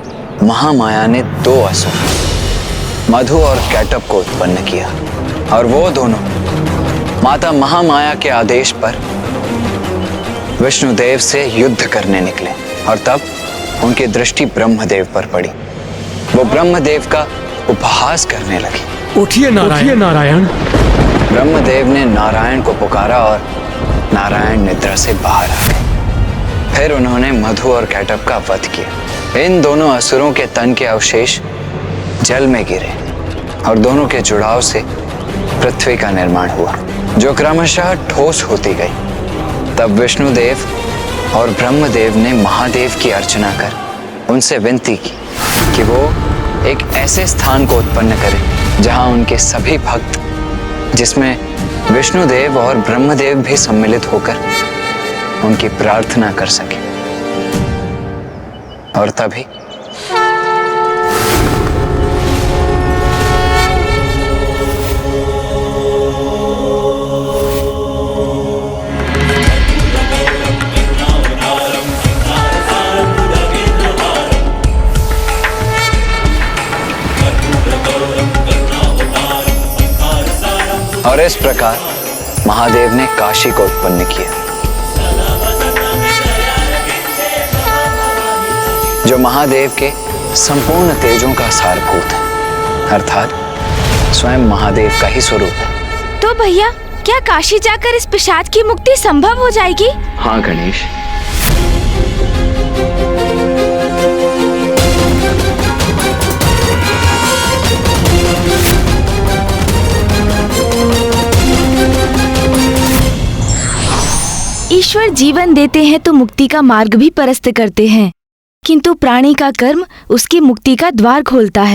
महामाया ने दो असुर मधु और कैटभ को उत्पन्न किया। और वो दोनों माता महामाया के आदेश पर विष्णुदेव से युद्ध करने निकले, और तब उनकी दृष्टि ब्रह्मदेव पर पड़ी। वो ब्रह्मदेव का उपहास करने लगे। उठिए नारायण। ब्रह्मदेव ने नारायण को पुकारा और नारायण निद्रा से बाहर आ गए। फिर उन्होंने मधु और कैटभ का वध किया। इन दोनों असुरों के तन के अवशेष जल में गिरे और दोनों के जुड़ाव से पृथ्वी का निर्माण हुआ, जो क्रमशः ठोस होती गई। तब विष्णुदेव और ब्रह्मदेव ने महादेव की अर्चना कर उनसे विनती की कि वो एक ऐसे स्थान को उत्पन्न करें जहां उनके सभी भक्त, जिसमें विष्णुदेव और ब्रह्मदेव भी सम्मिलित होकर उनकी प्रार्थना कर सके। और तभी और इस प्रकार महादेव ने काशी को उत्पन्न किया, जो महादेव के संपूर्ण तेजों का सारभूत है, अर्थात स्वयं महादेव का ही स्वरूप है। तो भैया, क्या काशी जाकर इस पिशाच की मुक्ति संभव हो जाएगी? हाँ गणेश, ईश्वर जीवन देते हैं तो मुक्ति का मार्ग भी परस्त करते हैं, किंतु प्राणी का कर्म उसकी मुक्ति का द्वार खोलता है।